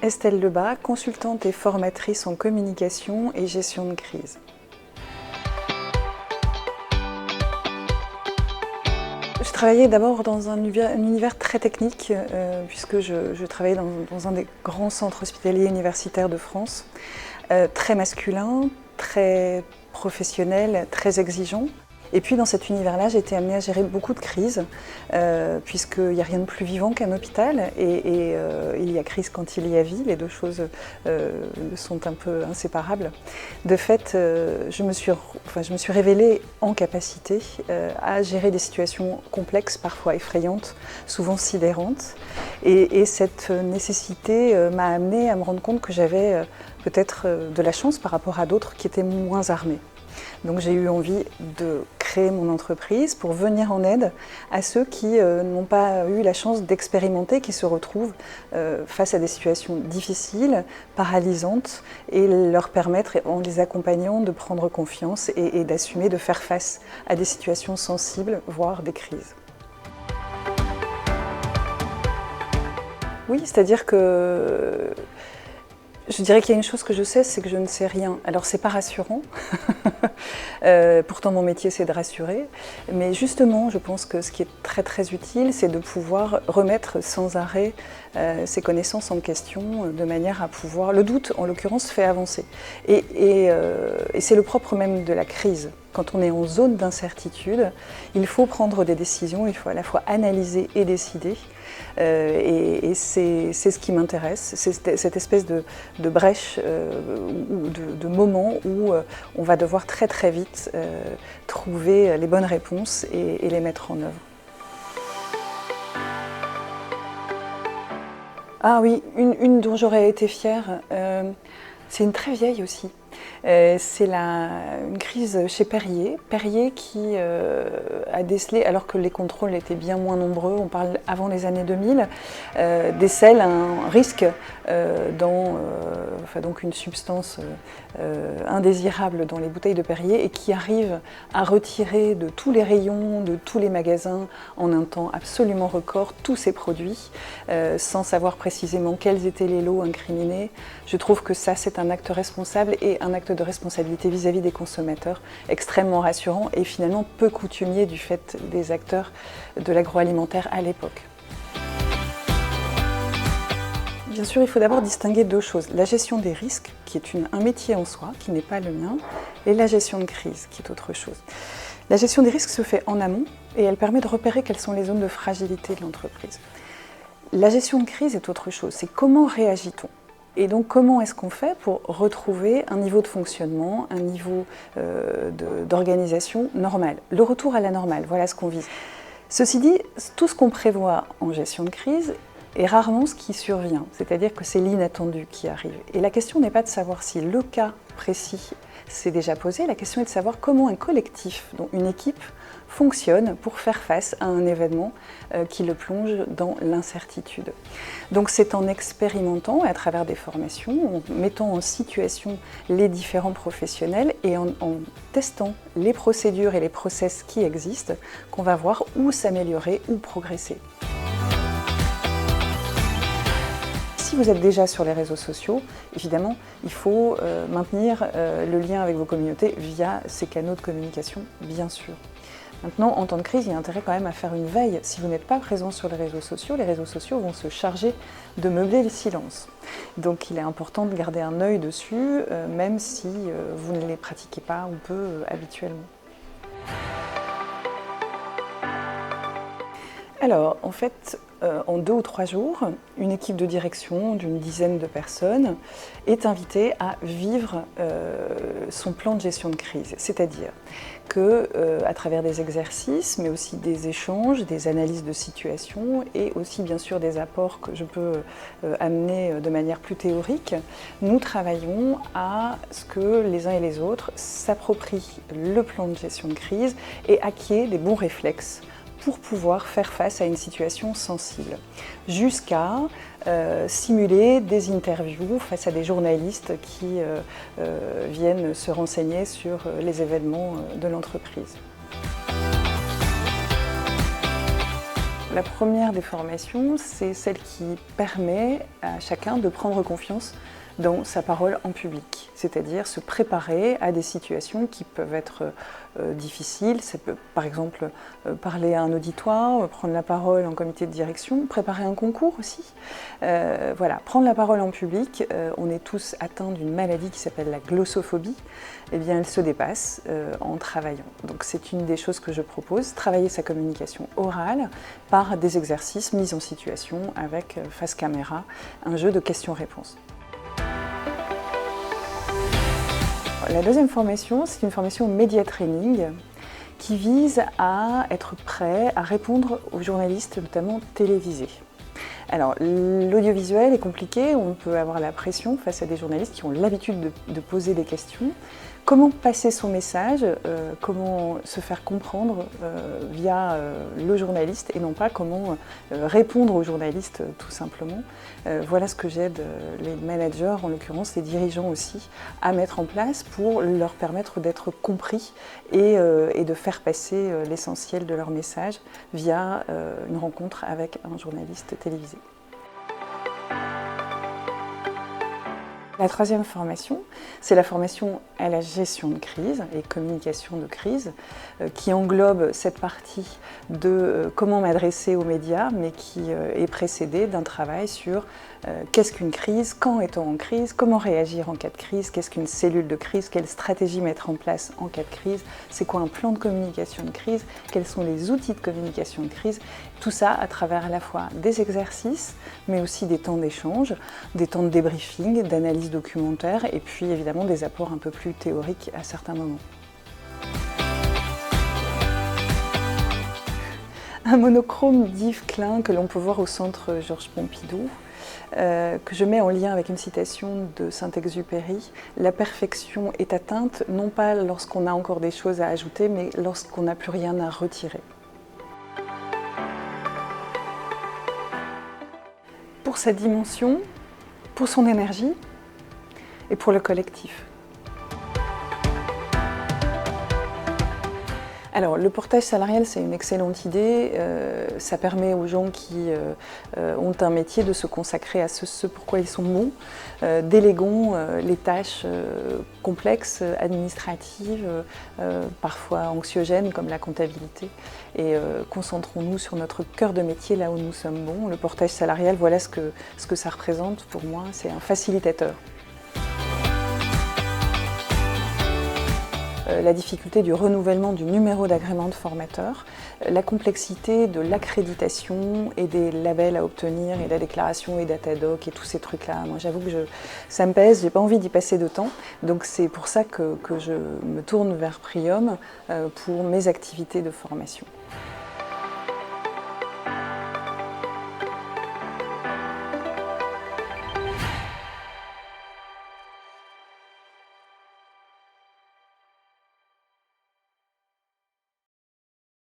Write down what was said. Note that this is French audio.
Estelle Lebas, consultante et formatrice en communication et gestion de crise. Je travaillais d'abord dans un univers très technique, puisque je travaillais dans un des grands centres hospitaliers universitaires de France, très masculin, très professionnel, très exigeant. Et puis dans cet univers-là, j'ai été amenée à gérer beaucoup de crises, puisqu'il n'y a rien de plus vivant qu'un hôpital, et il y a crise quand il y a vie, les deux choses sont un peu inséparables. De fait, je me suis révélée en capacité à gérer des situations complexes, parfois effrayantes, souvent sidérantes, et cette nécessité m'a amenée à me rendre compte que j'avais peut-être de la chance par rapport à d'autres qui étaient moins armés. Donc j'ai eu envie de créer mon entreprise pour venir en aide à ceux qui n'ont pas eu la chance d'expérimenter, qui se retrouvent face à des situations difficiles, paralysantes, et leur permettre, en les accompagnant, de prendre confiance et d'assumer, de faire face à des situations sensibles, voire des crises. Oui, c'est-à-dire que je dirais qu'il y a une chose que je sais, c'est que je ne sais rien. Alors c'est pas rassurant, pourtant mon métier c'est de rassurer, mais justement je pense que ce qui est très très utile, c'est de pouvoir remettre sans arrêt ses connaissances en question, de manière à pouvoir, le doute en l'occurrence fait avancer. Et c'est le propre même de la crise. Quand on est en zone d'incertitude, il faut prendre des décisions, il faut à la fois analyser et décider. Et c'est ce qui m'intéresse, c'est cette espèce de brèche ou de moment où on va devoir très très vite trouver les bonnes réponses et les mettre en œuvre. Ah oui, une dont j'aurais été fière, c'est une très vieille aussi. C'est une crise chez Perrier. Perrier qui a décelé, alors que les contrôles étaient bien moins nombreux, on parle avant les années 2000, décèle un risque donc une substance indésirable dans les bouteilles de Perrier et qui arrive à retirer de tous les rayons, de tous les magasins, en un temps absolument record, tous ces produits, sans savoir précisément quels étaient les lots incriminés. Je trouve que ça, c'est un acte responsable et un acte de responsabilité vis-à-vis des consommateurs extrêmement rassurant et finalement peu coutumier du fait des acteurs de l'agroalimentaire à l'époque. Bien sûr, il faut d'abord distinguer deux choses. La gestion des risques, qui est un métier en soi, qui n'est pas le mien, et la gestion de crise, qui est autre chose. La gestion des risques se fait en amont et elle permet de repérer quelles sont les zones de fragilité de l'entreprise. La gestion de crise est autre chose, c'est comment réagit-on ? Et donc comment est-ce qu'on fait pour retrouver un niveau de fonctionnement, un niveau d'organisation normal? Le retour à la normale, voilà ce qu'on vise. Ceci dit, tout ce qu'on prévoit en gestion de crise est rarement ce qui survient, c'est-à-dire que c'est l'inattendu qui arrive. Et la question n'est pas de savoir si le cas précis s'est déjà posé, la question est de savoir comment un collectif, donc une équipe, fonctionne pour faire face à un événement qui le plonge dans l'incertitude. Donc c'est en expérimentant à travers des formations, en mettant en situation les différents professionnels et en testant les procédures et les process qui existent qu'on va voir où s'améliorer, où progresser. Si vous êtes déjà sur les réseaux sociaux, évidemment, il faut maintenir le lien avec vos communautés via ces canaux de communication, bien sûr. Maintenant, en temps de crise, il y a intérêt quand même à faire une veille. Si vous n'êtes pas présent sur les réseaux sociaux vont se charger de meubler le silence. Donc il est important de garder un œil dessus, même si vous ne les pratiquez pas ou peu habituellement. Alors, en fait, en 2 ou 3 jours, une équipe de direction d'une dizaine de personnes est invitée à vivre son plan de gestion de crise. C'est-à-dire qu'à travers des exercices, mais aussi des échanges, des analyses de situation et aussi bien sûr des apports que je peux amener de manière plus théorique, nous travaillons à ce que les uns et les autres s'approprient le plan de gestion de crise et acquièrent des bons réflexes pour pouvoir faire face à une situation sensible, jusqu'à simuler des interviews face à des journalistes qui viennent se renseigner sur les événements de l'entreprise. La première des formations, c'est celle qui permet à chacun de prendre confiance dans sa parole en public, c'est-à-dire se préparer à des situations qui peuvent être difficiles. Ça peut, par exemple, parler à un auditoire, prendre la parole en comité de direction, préparer un concours aussi. Voilà, prendre la parole en public, on est tous atteints d'une maladie qui s'appelle la glossophobie. Eh bien, elle se dépasse en travaillant. Donc c'est une des choses que je propose, travailler sa communication orale par des exercices mis en situation avec face caméra, un jeu de questions-réponses. La deuxième formation, c'est une formation Media Training qui vise à être prêt à répondre aux journalistes, notamment télévisés. Alors, l'audiovisuel est compliqué, on peut avoir la pression face à des journalistes qui ont l'habitude de poser des questions. Comment passer son message, comment se faire comprendre via le journaliste et non pas comment répondre aux journalistes tout simplement. Voilà ce que j'aide les managers, en l'occurrence les dirigeants aussi, à mettre en place pour leur permettre d'être compris et de faire passer l'essentiel de leur message via une rencontre avec un journaliste télévisé. La troisième formation, c'est la formation à la gestion de crise et communication de crise, qui englobe cette partie de comment m'adresser aux médias, mais qui est précédée d'un travail sur qu'est-ce qu'une crise, quand est-on en crise, comment réagir en cas de crise, qu'est-ce qu'une cellule de crise, quelle stratégie mettre en place en cas de crise, c'est quoi un plan de communication de crise, quels sont les outils de communication de crise, tout ça à travers à la fois des exercices, mais aussi des temps d'échange, des temps de débriefing, d'analyse documentaire et puis évidemment des apports un peu plus théoriques à certains moments. Un monochrome d'Yves Klein que l'on peut voir au centre Georges Pompidou, que je mets en lien avec une citation de Saint-Exupéry. La perfection est atteinte non pas lorsqu'on a encore des choses à ajouter, mais lorsqu'on n'a plus rien à retirer. Pour sa dimension, pour son énergie et pour le collectif. Alors, le portage salarial, c'est une excellente idée. Ça permet aux gens qui ont un métier de se consacrer à ce pourquoi ils sont bons. Déléguons les tâches complexes, administratives, parfois anxiogènes comme la comptabilité, et concentrons-nous sur notre cœur de métier, là où nous sommes bons. Le portage salarial, voilà ce que ça représente pour moi, c'est un facilitateur. La difficulté du renouvellement du numéro d'agrément de formateur, la complexité de l'accréditation et des labels à obtenir et la déclaration et Datadoc et tous ces trucs-là. Moi j'avoue que ça me pèse, j'ai pas envie d'y passer de temps, donc c'est pour ça que je me tourne vers Priom pour mes activités de formation.